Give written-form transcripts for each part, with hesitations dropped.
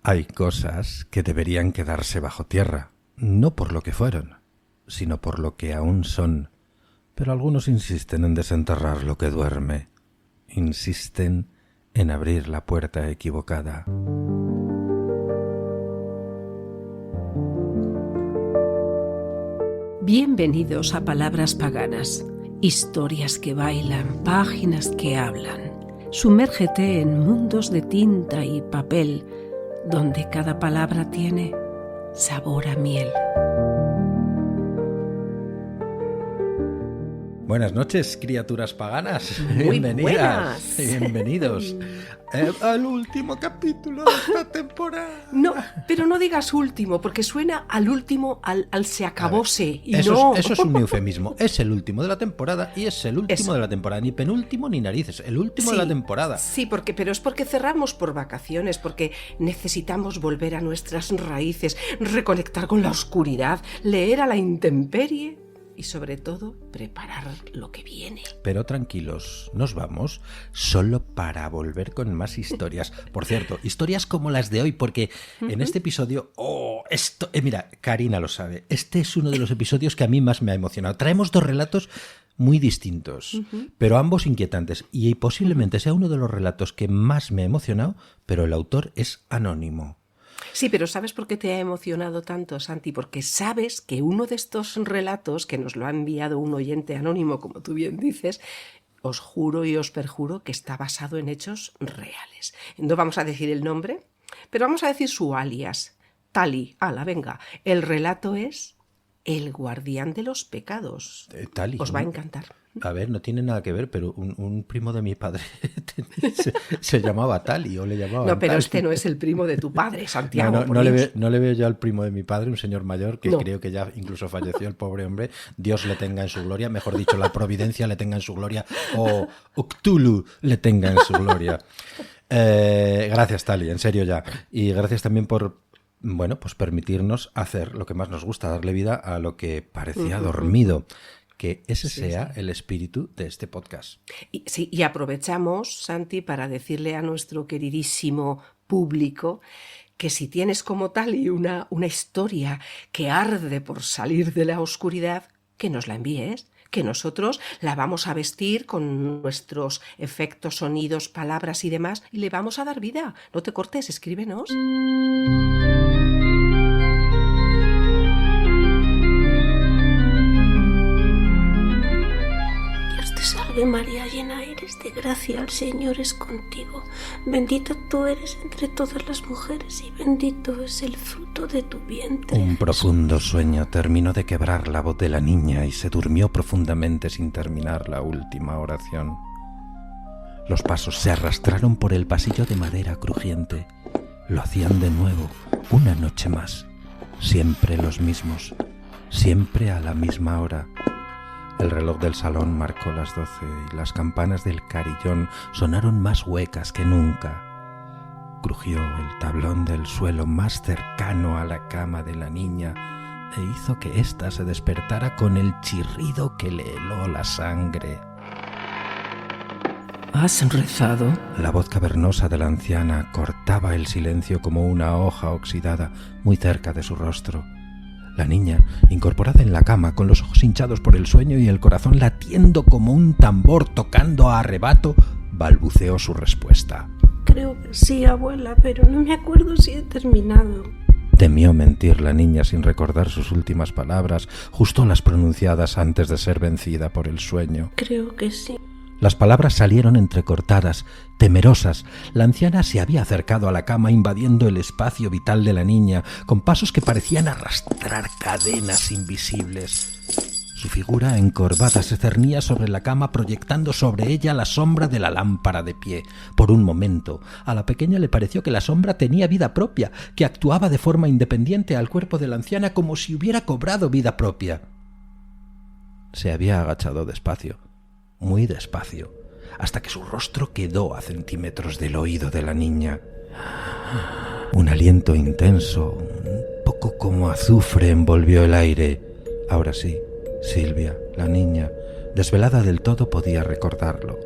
Hay cosas que deberían quedarse bajo tierra, no por lo que fueron, sino por lo que aún son. Pero algunos insisten en desenterrar lo que duerme. Insisten en abrir la puerta equivocada. Bienvenidos a Palabras Paganas, historias que bailan, páginas que hablan. Sumérgete en mundos de tinta y papel, donde cada palabra tiene sabor a miel. Buenas noches, criaturas paganas. Muy Bienvenidas, buenas. bienvenidos al último capítulo de esta temporada. No, pero no digas último, porque suena al último, al se acabóse. Y Eso, no. eso es un eufemismo. Es el último de la temporada y es el último de la temporada. Ni penúltimo ni narices. El último de la temporada. Sí, pero es porque cerramos por vacaciones, porque necesitamos volver a nuestras raíces, reconectar con la oscuridad, leer a la intemperie y sobre todo preparar lo que viene. Pero tranquilos, nos vamos solo para volver con más historias. Por cierto, historias como las de hoy, porque en este episodio, mira, Karina lo sabe, este es uno de los episodios que a mí más me ha emocionado. Traemos dos relatos muy distintos, pero ambos inquietantes, y posiblemente sea uno de los relatos que más me ha emocionado, pero el autor es anónimo. Sí, pero ¿sabes por qué te ha emocionado tanto, Santi? Porque sabes que uno de estos relatos, que nos lo ha enviado un oyente anónimo, como tú bien dices, os juro y os perjuro que está basado en hechos reales. No vamos a decir el nombre, pero vamos a decir su alias. Tali. ¡Hala, venga! El relato es El guardián de los pecados. Tali. Os va a encantar. A ver, no tiene nada que ver, pero un primo de mi padre se llamaba Tali o le llamaban No, pero Tali. este no es el primo de tu padre, Santiago. No le veo yo al primo de mi padre, un señor mayor que creo que ya incluso falleció, el pobre hombre. Dios le tenga en su gloria, mejor dicho, la providencia le tenga en su gloria, o Cthulhu le tenga en su gloria. Gracias, Tali, en serio ya. Y gracias también por, pues permitirnos hacer lo que más nos gusta, darle vida a lo que parecía dormido. Que ese sea el espíritu de este podcast. Y aprovechamos, Santi, para decirle a nuestro queridísimo público que si tienes como tal y una historia que arde por salir de la oscuridad, que nos la envíes, que nosotros la vamos a vestir con nuestros efectos, sonidos, palabras y demás, y le vamos a dar vida. No te cortes, escríbenos. Salve María, llena eres de gracia, el Señor es contigo. Bendita tú eres entre todas las mujeres y bendito es el fruto de tu vientre. Un profundo sueño terminó de quebrar la voz de la niña y se durmió profundamente sin terminar la última oración. Los pasos se arrastraron por el pasillo de madera crujiente. Lo hacían de nuevo, una noche más. Siempre los mismos, siempre a la misma hora. El reloj del salón marcó las 12 y las campanas del carillón sonaron más huecas que nunca. Crujió el tablón del suelo más cercano a la cama de la niña e hizo que ésta se despertara con el chirrido que le heló la sangre. ¿Has rezado? La voz cavernosa de la anciana cortaba el silencio como una hoja oxidada muy cerca de su rostro. La niña, incorporada en la cama, con los ojos hinchados por el sueño y el corazón latiendo como un tambor tocando a arrebato, balbuceó su respuesta. Creo que sí, abuela, pero no me acuerdo si he terminado. Temió mentir la niña sin recordar sus últimas palabras, justo las pronunciadas antes de ser vencida por el sueño. Creo que sí. Las palabras salieron entrecortadas, temerosas. La anciana se había acercado a la cama invadiendo el espacio vital de la niña, con pasos que parecían arrastrar cadenas invisibles. Su figura encorvada se cernía sobre la cama, proyectando sobre ella la sombra de la lámpara de pie. Por un momento, a la pequeña le pareció que la sombra tenía vida propia, que actuaba de forma independiente al cuerpo de la anciana como si hubiera cobrado vida propia. Se había agachado despacio, muy despacio, hasta que su rostro quedó a centímetros del oído de la niña. Un aliento intenso, un poco como azufre, envolvió el aire. Ahora sí, Silvia, la niña, desvelada del todo, podía recordarlo.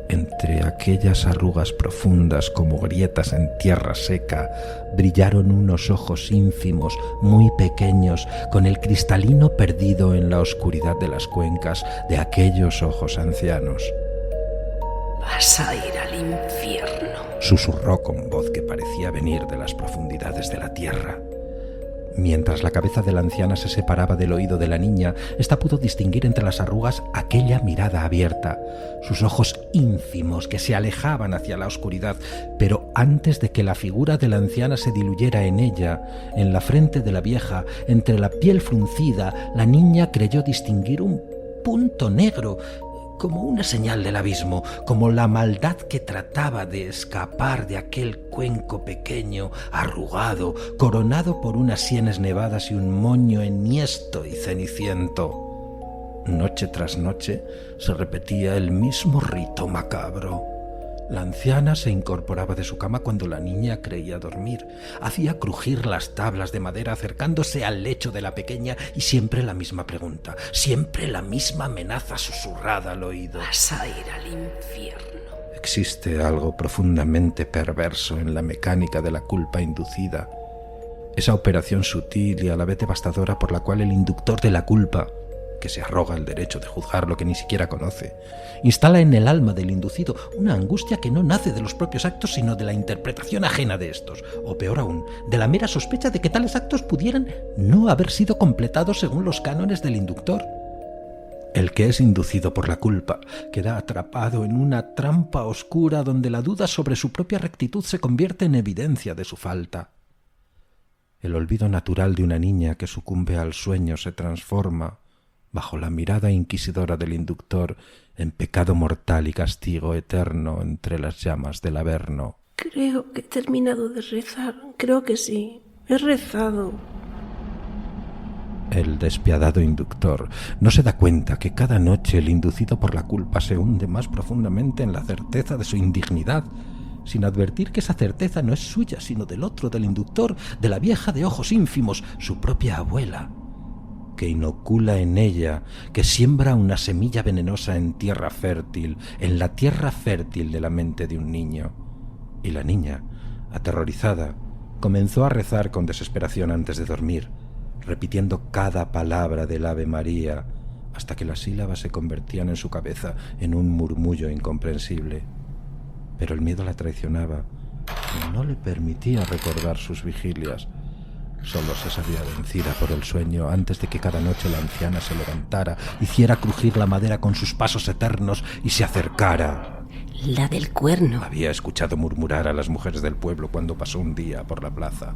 Entre aquellas arrugas profundas como grietas en tierra seca, brillaron unos ojos ínfimos, muy pequeños, con el cristalino perdido en la oscuridad de las cuencas de aquellos ojos ancianos. Vas a ir al infierno, Susurró con voz que parecía venir de las profundidades de la tierra. Mientras la cabeza de la anciana se separaba del oído de la niña, ésta pudo distinguir entre las arrugas aquella mirada abierta, sus ojos ínfimos que se alejaban hacia la oscuridad, pero antes de que la figura de la anciana se diluyera en ella, en la frente de la vieja, entre la piel fruncida, la niña creyó distinguir un punto negro, como una señal del abismo, como la maldad que trataba de escapar de aquel cuenco pequeño, arrugado, coronado por unas sienes nevadas y un moño enhiesto y ceniciento. Noche tras noche se repetía el mismo rito macabro. La anciana se incorporaba de su cama cuando la niña creía dormir. Hacía crujir las tablas de madera acercándose al lecho de la pequeña y siempre la misma pregunta, siempre la misma amenaza susurrada al oído. vas a ir al infierno. Existe algo profundamente perverso en la mecánica de la culpa inducida. Esa operación sutil y a la vez devastadora por la cual el inductor de la culpa, que se arroga el derecho de juzgar lo que ni siquiera conoce, instala en el alma del inducido una angustia que no nace de los propios actos sino de la interpretación ajena de estos, o peor aún, de la mera sospecha de que tales actos pudieran no haber sido completados según los cánones del inductor. El que es inducido por la culpa queda atrapado en una trampa oscura donde la duda sobre su propia rectitud se convierte en evidencia de su falta. El olvido natural de una niña que sucumbe al sueño se transforma, bajo la mirada inquisidora del inductor, en pecado mortal y castigo eterno entre las llamas del Averno. Creo que he terminado de rezar. Creo que sí. He rezado. El despiadado inductor no se da cuenta que cada noche el inducido por la culpa se hunde más profundamente en la certeza de su indignidad, sin advertir que esa certeza no es suya, sino del otro, del inductor, de la vieja de ojos ínfimos, su propia abuela, que inocula en ella, que siembra una semilla venenosa en tierra fértil, en la tierra fértil de la mente de un niño. Y la niña, aterrorizada, comenzó a rezar con desesperación antes de dormir, repitiendo cada palabra del Ave María, hasta que las sílabas se convertían en su cabeza en un murmullo incomprensible. Pero el miedo la traicionaba y no le permitía recordar sus vigilias. Solo se sabía vencida por el sueño antes de que cada noche la anciana se levantara, hiciera crujir la madera con sus pasos eternos y se acercara. La del cuerno. Había escuchado murmurar a las mujeres del pueblo cuando pasó un día por la plaza.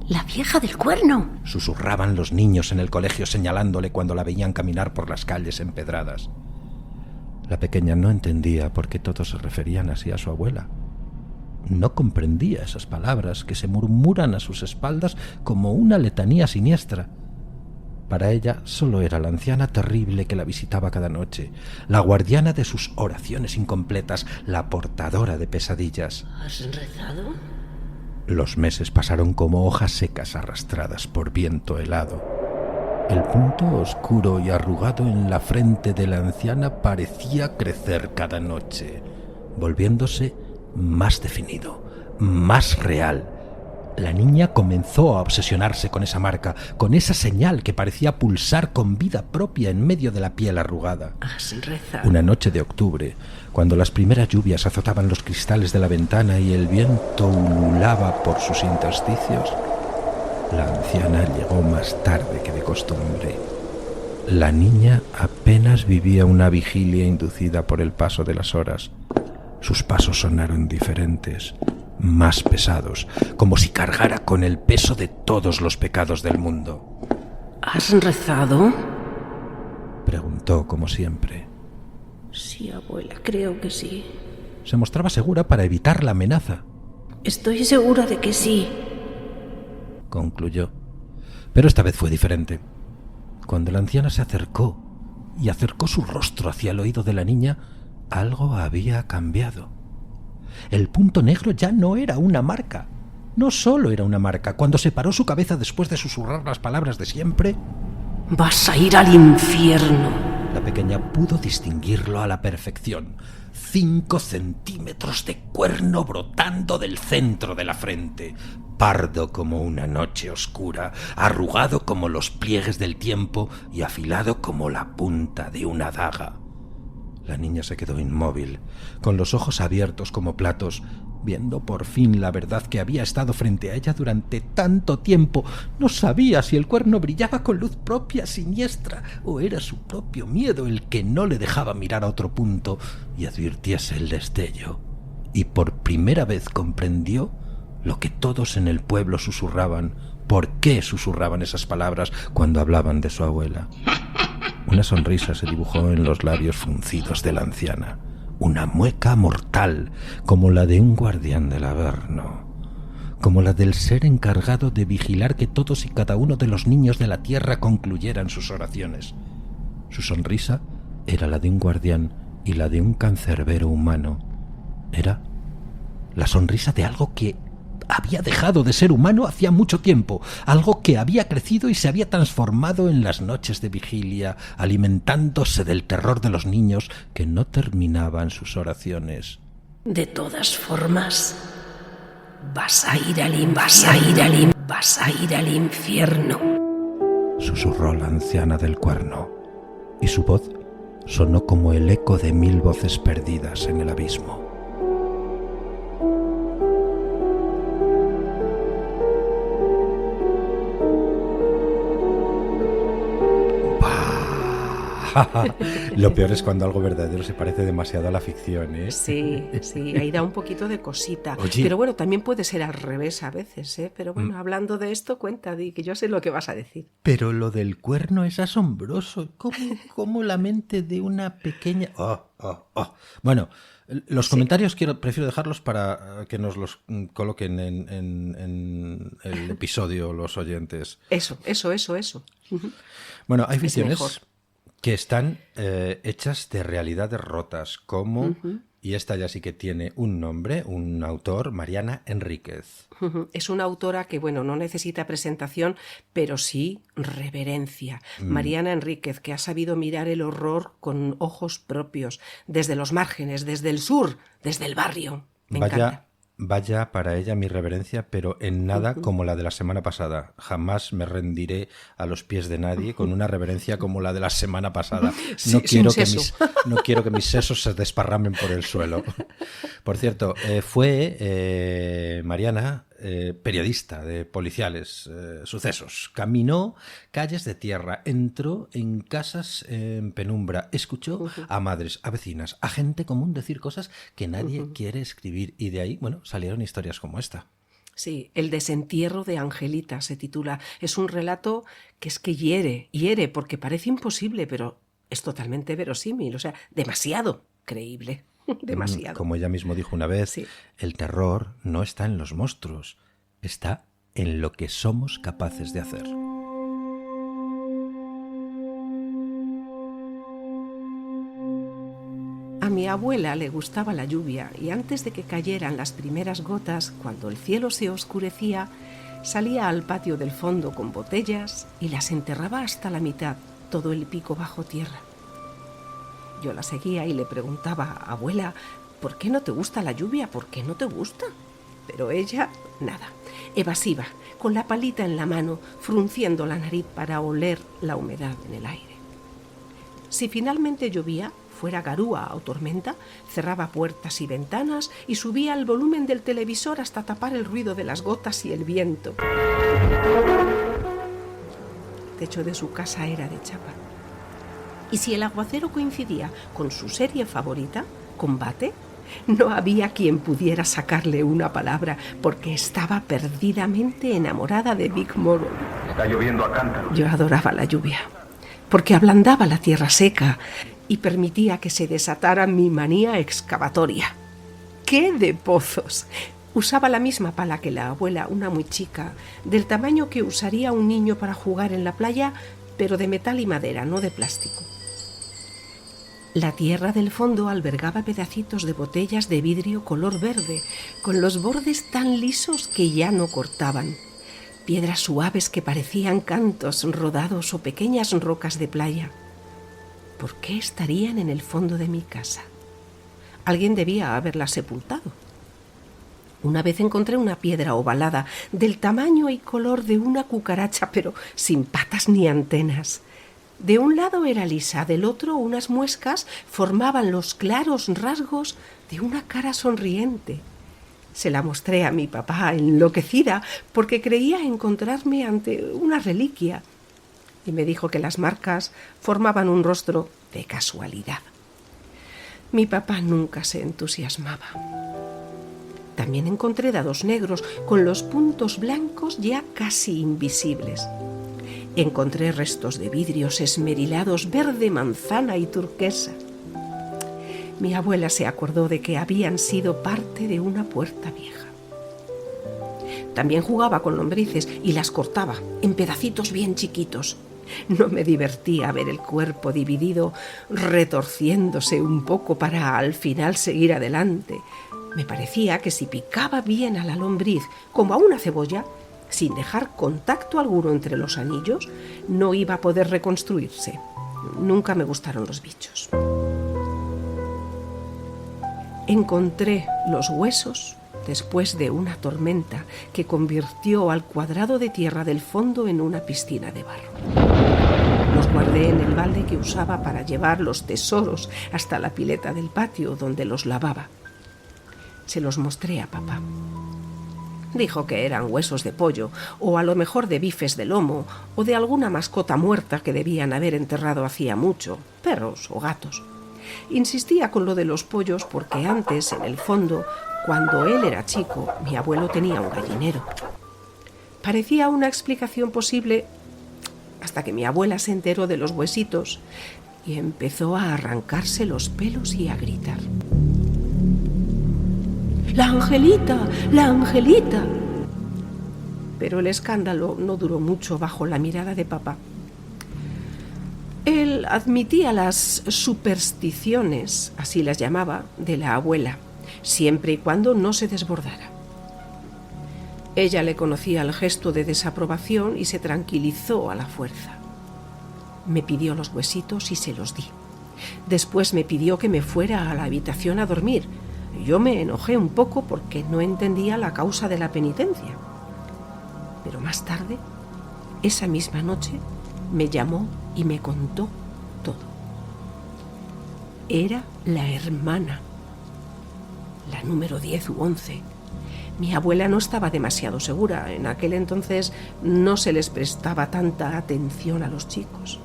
La vieja del cuerno. Susurraban los niños en el colegio señalándole cuando la veían caminar por las calles empedradas. La pequeña no entendía por qué todos se referían así a su abuela. No comprendía esas palabras que se murmuran a sus espaldas como una letanía siniestra. Para ella solo era la anciana terrible que la visitaba cada noche, la guardiana de sus oraciones incompletas, la portadora de pesadillas. ¿Has rezado? Los meses pasaron como hojas secas arrastradas por viento helado. El punto oscuro y arrugado en la frente de la anciana parecía crecer cada noche, volviéndose más definido, más real. La niña comenzó a obsesionarse con esa marca, con esa señal que parecía pulsar con vida propia en medio de la piel arrugada. ¿Has rezado? Una noche de octubre, cuando las primeras lluvias azotaban los cristales de la ventana y el viento ululaba por sus intersticios, la anciana llegó más tarde que de costumbre. La niña apenas vivía una vigilia inducida por el paso de las horas. Sus pasos sonaron diferentes, más pesados, como si cargara con el peso de todos los pecados del mundo. ¿Has rezado? Preguntó como siempre. Sí, abuela, creo que sí. Se mostraba segura para evitar la amenaza. Estoy segura de que sí. Concluyó. Pero esta vez fue diferente. Cuando la anciana se acercó y acercó su rostro hacia el oído de la niña, algo había cambiado. El punto negro ya no era una marca. No solo era una marca. Cuando separó su cabeza después de susurrar las palabras de siempre: Vas a ir al infierno. La pequeña pudo distinguirlo a la perfección. 5 centímetros de cuerno brotando del centro de la frente, pardo como una noche oscura, arrugado como los pliegues del tiempo y afilado como la punta de una daga. La niña se quedó inmóvil, con los ojos abiertos como platos, viendo por fin la verdad que había estado frente a ella durante tanto tiempo. No sabía si el cuerno brillaba con luz propia siniestra o era su propio miedo el que no le dejaba mirar a otro punto y advirtiese el destello. Y por primera vez comprendió lo que todos en el pueblo susurraban, por qué susurraban esas palabras cuando hablaban de su abuela. Una sonrisa se dibujó en los labios fruncidos de la anciana, una mueca mortal como la de un guardián del Averno, como la del ser encargado de vigilar que todos y cada uno de los niños de la tierra concluyeran sus oraciones. Su sonrisa era la de un guardián y la de un cancerbero humano. Era la sonrisa de algo que había dejado de ser humano hacía mucho tiempo, algo que había crecido y se había transformado en las noches de vigilia, alimentándose del terror de los niños que no terminaban sus oraciones. De todas formas, vas a ir al infierno, susurró la anciana del cuerno, y su voz sonó como el eco de 1000 voces perdidas en el abismo. Lo peor es cuando algo verdadero se parece demasiado a la ficción, ¿eh? Sí, ahí da un poquito de cosita. Oye, pero bueno, también puede ser al revés a veces, ¿eh? Pero bueno, hablando de esto, cuenta, Di, que yo sé lo que vas a decir. pero lo del cuerno es asombroso. ¿Cómo la mente de una pequeña... Bueno, los comentarios prefiero dejarlos para que nos los coloquen en el episodio los oyentes. Eso. Ujú. Bueno, hay Es ficciones mejor. que están hechas de realidades rotas, como, y esta ya sí que tiene un nombre, un autor, Mariana Enríquez. Ujú. Es una autora que, bueno, no necesita presentación, pero sí reverencia. Mariana Enríquez, que ha sabido mirar el horror con ojos propios, desde los márgenes, desde el sur, desde el barrio. Me encanta. Vaya para ella mi reverencia, pero en nada como la de la semana pasada. Jamás me rendiré a los pies de nadie con una reverencia como la de la semana pasada. Sí, No quiero sin que seso. no quiero que mis sesos se desparramen por el suelo. Por cierto, fue Mariana, periodista de policiales, sucesos. Caminó calles de tierra, entró en casas en penumbra, escuchó a madres, a vecinas, a gente común decir cosas que nadie quiere escribir, y de ahí, bueno, salieron historias como esta. Sí, El desentierro de Angelita se titula. Es un relato que es que hiere, porque parece imposible, pero es totalmente verosímil, o sea, demasiado creíble. Demasiado. Como ella mismo dijo una vez, Sí. el terror no está en los monstruos, está en lo que somos capaces de hacer. A mi abuela le gustaba la lluvia y antes de que cayeran las primeras gotas, cuando el cielo se oscurecía, salía al patio del fondo con botellas y las enterraba hasta la mitad, todo el pico bajo tierra. Yo la seguía y le preguntaba, abuela, ¿por qué no te gusta la lluvia? ¿Por qué no te gusta? Pero ella, nada, evasiva, con la palita en la mano, frunciendo la nariz para oler la humedad en el aire. Si finalmente llovía, fuera garúa o tormenta, cerraba puertas y ventanas y subía el volumen del televisor hasta tapar el ruido de las gotas y el viento. El techo de su casa era de chapa. Y si el aguacero coincidía con su serie favorita, Combate, no había quien pudiera sacarle una palabra porque estaba perdidamente enamorada de Big Moron. Está lloviendo a cántaros. Yo adoraba la lluvia, porque ablandaba la tierra seca y permitía que se desatara mi manía excavatoria. ¡Qué de pozos! Usaba la misma pala que la abuela, una muy chica, del tamaño que usaría un niño para jugar en la playa, pero de metal y madera, no de plástico. La tierra del fondo albergaba pedacitos de botellas de vidrio color verde, con los bordes tan lisos que ya no cortaban. Piedras suaves que parecían cantos rodados o pequeñas rocas de playa. ¿Por qué estarían en el fondo de mi casa? Alguien debía haberlas sepultado. Una vez encontré una piedra ovalada del tamaño y color de una cucaracha, pero sin patas ni antenas. De un lado era lisa, del otro unas muescas formaban los claros rasgos de una cara sonriente. Se la mostré a mi papá, enloquecida, porque creía encontrarme ante una reliquia, y me dijo que las marcas formaban un rostro de casualidad. Mi papá nunca se entusiasmaba. También encontré dados negros con los puntos blancos ya casi invisibles. Encontré restos de vidrios esmerilados verde, manzana y turquesa. Mi abuela se acordó de que habían sido parte de una puerta vieja. También jugaba con lombrices y las cortaba en pedacitos bien chiquitos. No me divertía ver el cuerpo dividido, retorciéndose un poco para al final seguir adelante. Me parecía que si picaba bien a la lombriz, como a una cebolla, sin dejar contacto alguno entre los anillos, no iba a poder reconstruirse. Nunca me gustaron los bichos. Encontré los huesos después de una tormenta que convirtió al cuadrado de tierra del fondo en una piscina de barro. Los guardé en el balde que usaba para llevar los tesoros hasta la pileta del patio donde los lavaba. Se los mostré a papá. Dijo que eran huesos de pollo, o a lo mejor de bifes de lomo, o de alguna mascota muerta que debían haber enterrado hacía mucho, perros o gatos. Insistía con lo de los pollos porque antes, en el fondo, cuando él era chico, mi abuelo tenía un gallinero. Parecía una explicación posible hasta que mi abuela se enteró de los huesitos y empezó a arrancarse los pelos y a gritar. ¡La Angelita! ¡La Angelita! Pero el escándalo no duró mucho bajo la mirada de papá. Él admitía las supersticiones, así las llamaba, de la abuela, siempre y cuando no se desbordara. Ella le conocía el gesto de desaprobación y se tranquilizó a la fuerza. Me pidió los huesitos y se los di. Después me pidió que me fuera a la habitación a dormir. Yo me enojé un poco porque no entendía la causa de la penitencia. Pero más tarde, esa misma noche, me llamó y me contó todo. Era la hermana, la número 10 u 11. Mi abuela no estaba demasiado segura. En aquel entonces no se les prestaba tanta atención a los chicos.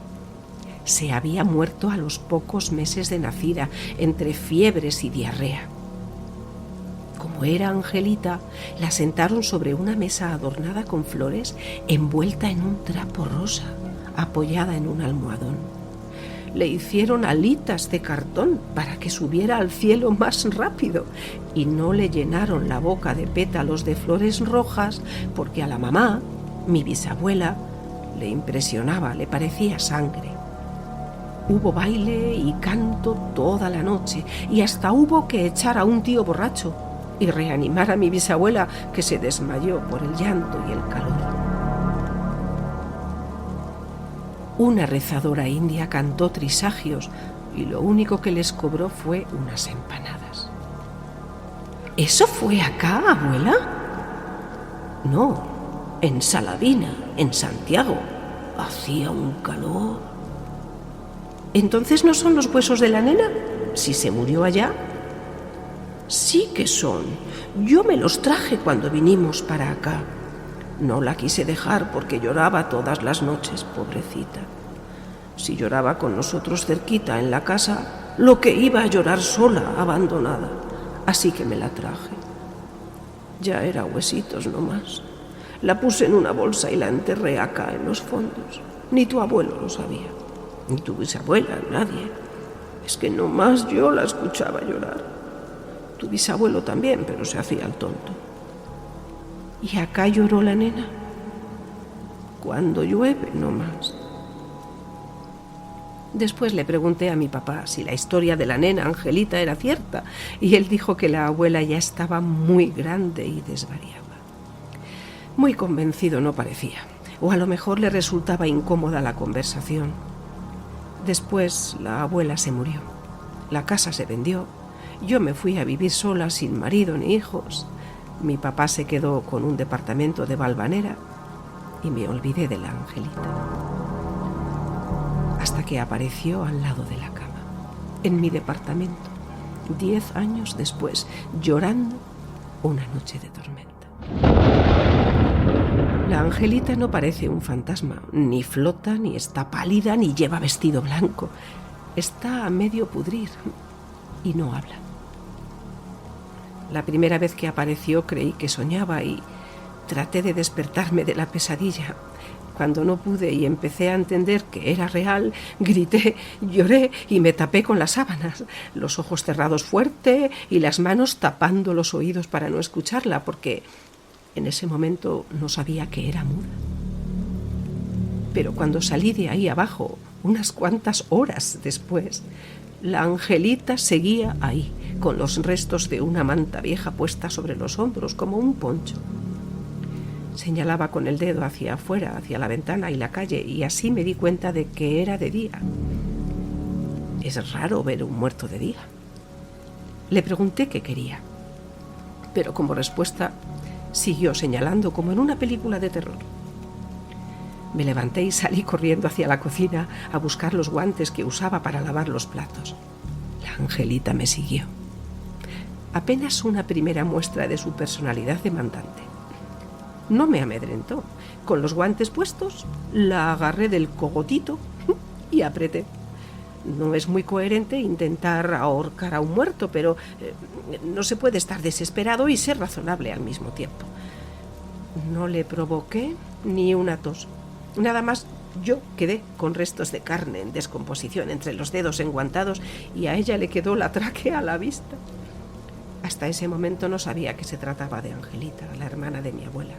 Se había muerto a los pocos meses de nacida, entre fiebres y diarrea. Como era Angelita, la sentaron sobre una mesa adornada con flores, envuelta en un trapo rosa, apoyada en un almohadón. Le hicieron alitas de cartón para que subiera al cielo más rápido y no le llenaron la boca de pétalos de flores rojas porque a la mamá, mi bisabuela, le impresionaba, le parecía sangre. Hubo baile y canto toda la noche y hasta hubo que echar a un tío borracho y reanimar a mi bisabuela que se desmayó por el llanto y el calor. Una rezadora india cantó trisagios y lo único que les cobró fue unas empanadas. ¿Eso fue acá, abuela? No, en Saladina, en Santiago. Hacía un calor. ¿Entonces no son los huesos de la nena? ¿Si se murió allá? Sí que son. Yo me los traje cuando vinimos para acá. No la quise dejar porque lloraba todas las noches, pobrecita. Si lloraba con nosotros cerquita en la casa, lo que iba a llorar sola, abandonada. Así que me la traje. Ya era huesitos nomás. La puse en una bolsa y la enterré acá en los fondos. Ni tu abuelo lo sabía, ni tu bisabuela, nadie. Es que nomás yo la escuchaba llorar. Tu bisabuelo también, pero se hacía el tonto. ¿Y acá lloró la nena? Cuando llueve, no más. Después le pregunté a mi papá si la historia de la nena Angelita era cierta, y él dijo que la abuela ya estaba muy grande y desvariaba. Muy convencido no parecía, o a lo mejor le resultaba incómoda la conversación. Después la abuela se murió, la casa se vendió, yo me fui a vivir sola sin marido ni hijos, mi papá se quedó con un departamento de Valvanera y me olvidé de la Angelita. Hasta que apareció al lado de la cama, en mi departamento, 10 años después, llorando una noche de tormenta. La Angelita no parece un fantasma, ni flota, ni está pálida, ni lleva vestido blanco. Está a medio pudrir y no habla. La primera vez que apareció creí que soñaba y traté de despertarme de la pesadilla. Cuando no pude y empecé a entender que era real, grité, lloré y me tapé con las sábanas, los ojos cerrados fuerte y las manos tapando los oídos para no escucharla, porque en ese momento no sabía que era muda. Pero cuando salí de ahí abajo, unas cuantas horas después, la Angelita seguía ahí, con los restos de una manta vieja puesta sobre los hombros como un poncho. Señalaba con el dedo hacia afuera, hacia la ventana y la calle, y así me di cuenta de que era de día. Es raro ver un muerto de día. Le pregunté qué quería, pero como respuesta siguió señalando como en una película de terror. Me levanté y salí corriendo hacia la cocina a buscar los guantes que usaba para lavar los platos. La Angelita me siguió. Apenas una primera muestra de su personalidad demandante. No me amedrentó. Con los guantes puestos, la agarré del cogotito y apreté. No es muy coherente intentar ahorcar a un muerto, pero no se puede estar desesperado y ser razonable al mismo tiempo. No le provoqué ni una tos. Nada más yo quedé con restos de carne en descomposición entre los dedos enguantados y a ella le quedó la tráquea a la vista. Hasta ese momento no sabía que se trataba de Angelita, la hermana de mi abuela.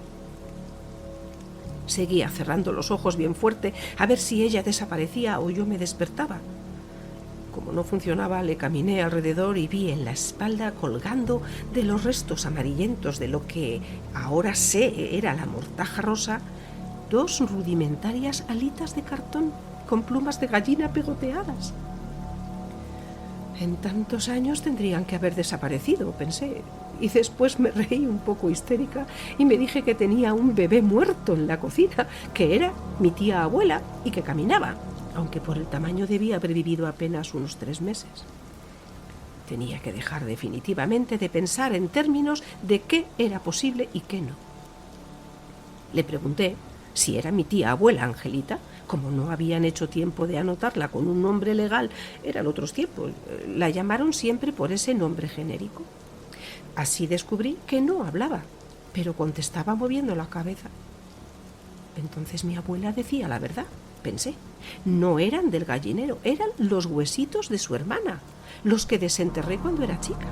Seguía cerrando los ojos bien fuerte a ver si ella desaparecía o yo me despertaba. Como no funcionaba, le caminé alrededor y vi en la espalda, colgando de los restos amarillentos de lo que ahora sé era la mortaja rosa, 2 rudimentarias alitas de cartón con plumas de gallina pegoteadas. En tantos años tendrían que haber desaparecido, pensé, y después me reí un poco histérica y me dije que tenía un bebé muerto en la cocina, que era mi tía abuela y que caminaba, aunque por el tamaño debía haber vivido apenas unos 3 meses. Tenía que dejar definitivamente de pensar en términos de qué era posible y qué no. Le pregunté si era mi tía abuela Angelita. Como no habían hecho tiempo de anotarla con un nombre legal, eran otros tiempos. La llamaron siempre por ese nombre genérico. Así descubrí que no hablaba, pero contestaba moviendo la cabeza. Entonces mi abuela decía la verdad, pensé. No eran del gallinero, eran los huesitos de su hermana, los que desenterré cuando era chica.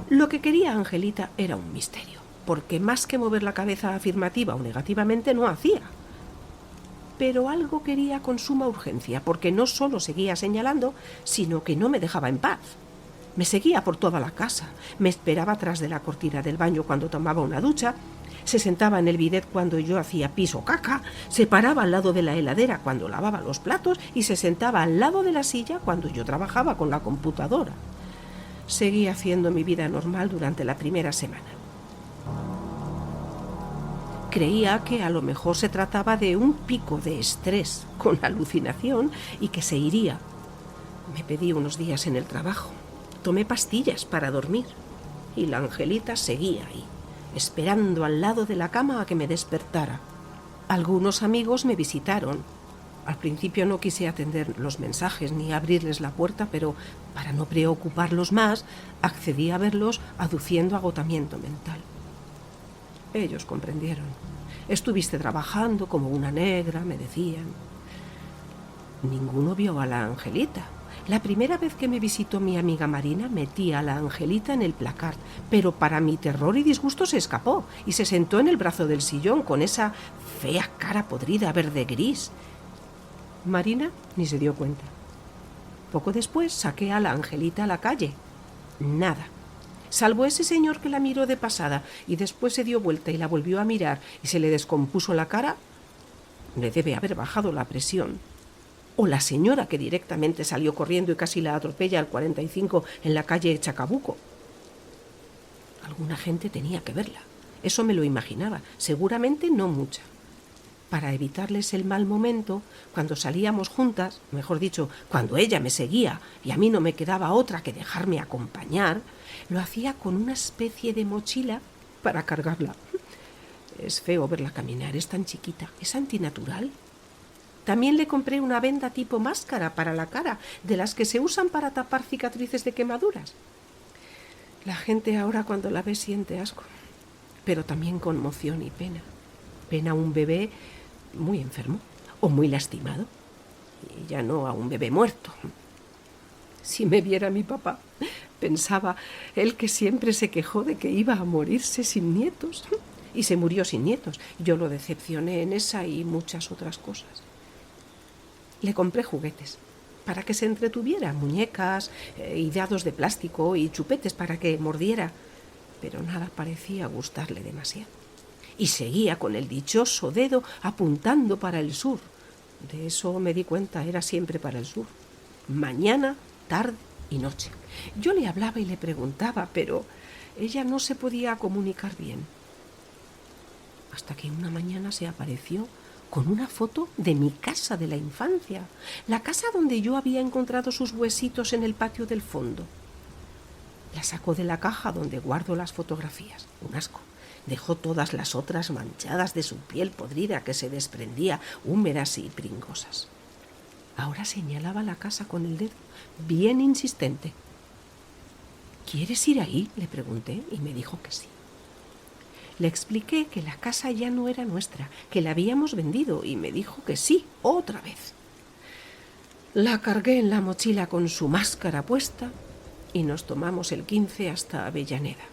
Lo que quería Angelita era un misterio, porque más que mover la cabeza afirmativa o negativamente no hacía. Pero algo quería con suma urgencia, porque no solo seguía señalando, sino que no me dejaba en paz. Me seguía por toda la casa, me esperaba tras de la cortina del baño cuando tomaba una ducha, se sentaba en el bidet cuando yo hacía pis o caca, se paraba al lado de la heladera cuando lavaba los platos y se sentaba al lado de la silla cuando yo trabajaba con la computadora. Seguí haciendo mi vida normal durante la primera semana. Creía que a lo mejor se trataba de un pico de estrés con alucinación y que se iría. Me pedí unos días en el trabajo. Tomé pastillas para dormir y la Angelita seguía ahí, esperando al lado de la cama a que me despertara. Algunos amigos me visitaron. Al principio no quise atender los mensajes ni abrirles la puerta, pero para no preocuparlos más, accedí a verlos aduciendo agotamiento mental. Ellos comprendieron. Estuviste trabajando como una negra, me decían. Ninguno vio a la Angelita. La primera vez que me visitó mi amiga Marina, metí a la Angelita en el placard, pero para mi terror y disgusto se escapó y se sentó en el brazo del sillón con esa fea cara podrida verde-gris. Marina ni se dio cuenta. Poco después saqué a la Angelita a la calle. Nada. Salvo ese señor que la miró de pasada y después se dio vuelta y la volvió a mirar y se le descompuso la cara, le debe haber bajado la presión. O la señora que directamente salió corriendo y casi la atropella al 45 en la calle Chacabuco. Alguna gente tenía que verla. Eso me lo imaginaba. Seguramente no mucha. Para evitarles el mal momento, cuando salíamos juntas, mejor dicho, cuando ella me seguía y a mí no me quedaba otra que dejarme acompañar, lo hacía con una especie de mochila para cargarla. Es feo verla caminar, es tan chiquita, es antinatural. También le compré una venda tipo máscara para la cara, de las que se usan para tapar cicatrices de quemaduras. La gente ahora cuando la ve siente asco, pero también conmoción y pena. Pena a un bebé muy enfermo o muy lastimado, y ya no a un bebé muerto. Si me viera mi papá, pensaba él que siempre se quejó de que iba a morirse sin nietos, y se murió sin nietos. Yo lo decepcioné en esa y muchas otras cosas. Le compré juguetes para que se entretuviera, muñecas y dados de plástico y chupetes para que mordiera, pero nada parecía gustarle demasiado. Y seguía con el dichoso dedo apuntando para el sur. De eso me di cuenta, era siempre para el sur. Mañana, tarde y noche. Yo le hablaba y le preguntaba, pero ella no se podía comunicar bien. Hasta que una mañana se apareció con una foto de mi casa de la infancia, la casa donde yo había encontrado sus huesitos en el patio del fondo. La sacó de la caja donde guardo las fotografías. Un asco. Dejó todas las otras manchadas de su piel podrida que se desprendía, húmedas y pringosas. Ahora señalaba la casa con el dedo, bien insistente. ¿Quieres ir ahí?, le pregunté, y me dijo que sí. Le expliqué que la casa ya no era nuestra, que la habíamos vendido, y me dijo que sí, otra vez. La cargué en la mochila con su máscara puesta y nos tomamos el 15 hasta Avellaneda.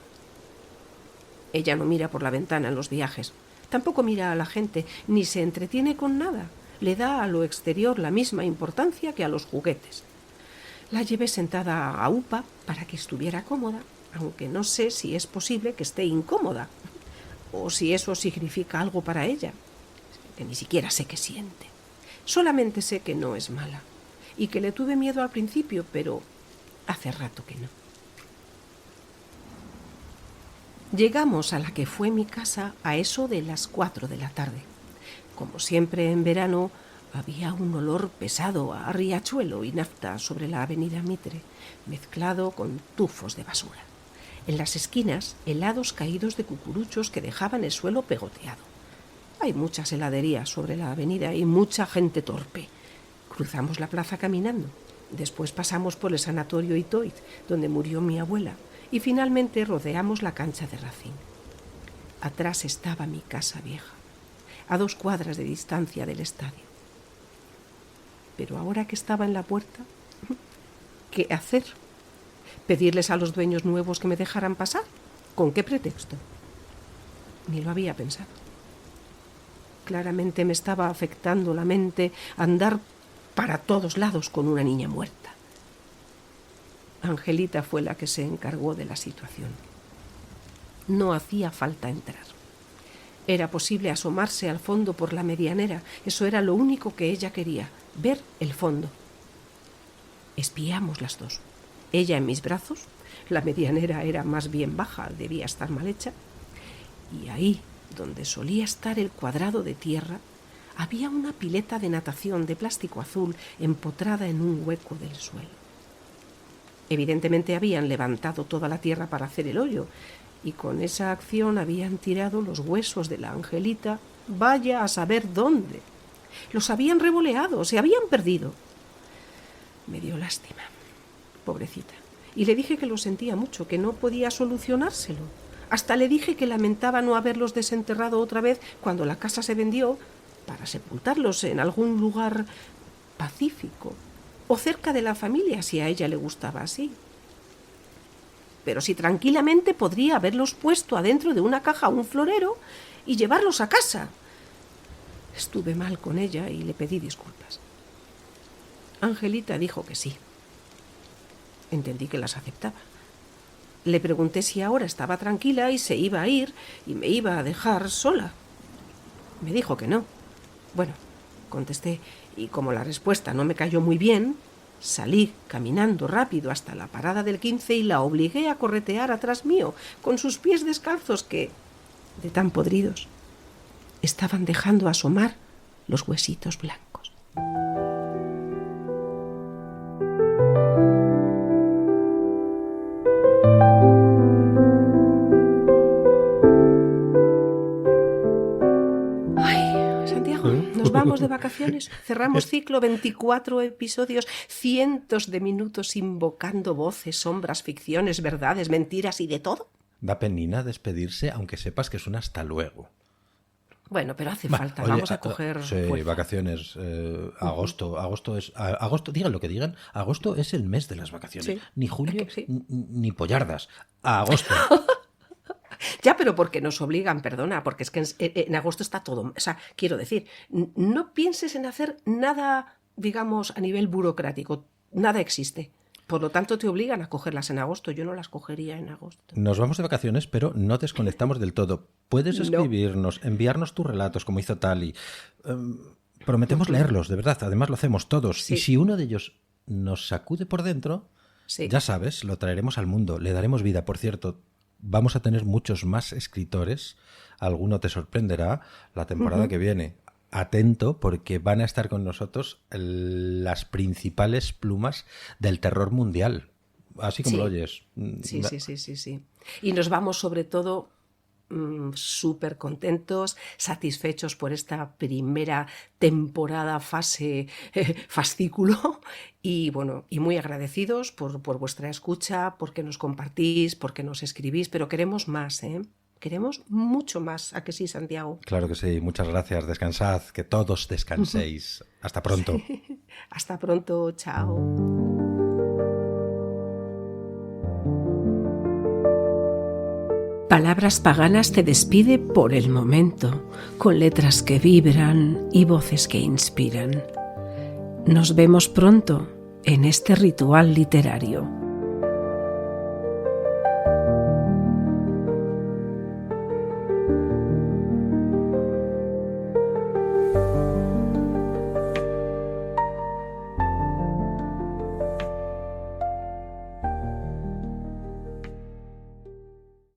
Ella no mira por la ventana en los viajes, tampoco mira a la gente, ni se entretiene con nada. Le da a lo exterior la misma importancia que a los juguetes. La llevé sentada a UPA para que estuviera cómoda, aunque no sé si es posible que esté incómoda, o si eso significa algo para ella, que ni siquiera sé qué siente. Solamente sé que no es mala, y que le tuve miedo al principio, pero hace rato que no. Llegamos a la que fue mi casa a eso de las 4 de la tarde. Como siempre en verano, había un olor pesado a riachuelo y nafta sobre la avenida Mitre, mezclado con tufos de basura. En las esquinas, helados caídos de cucuruchos que dejaban el suelo pegoteado. Hay muchas heladerías sobre la avenida y mucha gente torpe. Cruzamos la plaza caminando. Después pasamos por el sanatorio Itoit, donde murió mi abuela, y finalmente rodeamos la cancha de Racing. Atrás estaba mi casa vieja, a 2 cuadras de distancia del estadio. Pero ahora que estaba en la puerta, ¿qué hacer? ¿Pedirles a los dueños nuevos que me dejaran pasar? ¿Con qué pretexto? Ni lo había pensado. Claramente me estaba afectando la mente andar para todos lados con una niña muerta. Angelita fue la que se encargó de la situación. No hacía falta entrar. Era posible asomarse al fondo por la medianera. Eso era lo único que ella quería, ver el fondo. Espiamos las dos. Ella en mis brazos, la medianera era más bien baja, debía estar mal hecha, y ahí, donde solía estar el cuadrado de tierra, había una pileta de natación de plástico azul empotrada en un hueco del suelo. Evidentemente habían levantado toda la tierra para hacer el hoyo, y con esa acción habían tirado los huesos de la Angelita, vaya a saber dónde. Los habían revoleado, se habían perdido. Me dio lástima, pobrecita, y le dije que lo sentía mucho, que no podía solucionárselo. Hasta le dije que lamentaba no haberlos desenterrado otra vez cuando la casa se vendió, para sepultarlos en algún lugar pacífico o cerca de la familia, si a ella le gustaba así. Pero si tranquilamente podría haberlos puesto adentro de una caja a un florero y llevarlos a casa. Estuve mal con ella y le pedí disculpas. Angelita dijo que sí. Entendí que las aceptaba. Le pregunté si ahora estaba tranquila y se iba a ir y me iba a dejar sola. Me dijo que no. Bueno, contesté, y como la respuesta no me cayó muy bien, salí caminando rápido hasta la parada del 15 y la obligué a corretear atrás mío, con sus pies descalzos que, de tan podridos, estaban dejando asomar los huesitos blancos. Nos vamos de vacaciones, cerramos ciclo, 24 episodios, cientos de minutos invocando voces, sombras, ficciones, verdades, mentiras y de todo. Da penina despedirse, aunque sepas que es un hasta luego. Bueno, pero hace falta, oye, vamos a coger sí, fuerza. Vacaciones, agosto, digan lo que digan, agosto es el mes de las vacaciones, sí. Ni julio, sí. Ni pollardas, a agosto. Ya, pero porque nos obligan, perdona, porque es que en agosto está todo. O sea, quiero decir, no pienses en hacer nada, digamos, a nivel burocrático. Nada existe. Por lo tanto, te obligan a cogerlas en agosto. Yo no las cogería en agosto. Nos vamos de vacaciones, pero no desconectamos del todo. Puedes escribirnos, enviarnos tus relatos, como hizo Tali. Prometemos leerlos, de verdad. Además, lo hacemos todos. Sí. Y si uno de ellos nos sacude por dentro, sí. Ya sabes, lo traeremos al mundo. Le daremos vida, por cierto. Vamos a tener muchos más escritores, alguno te sorprenderá la temporada que viene. Atento, porque van a estar con nosotros las principales plumas del terror mundial, así como lo oyes. Sí. Y nos vamos sobre todo súper contentos, satisfechos por esta primera temporada, fase, fascículo, y bueno, y muy agradecidos por vuestra escucha, porque nos compartís, porque nos escribís, pero queremos más, queremos mucho más. ¿A que sí, Santiago? Claro que sí, muchas gracias, descansad, que todos descanséis. Hasta pronto. Sí. Hasta pronto, chao. Palabras Paganas te despide por el momento, con letras que vibran y voces que inspiran. Nos vemos pronto en este ritual literario.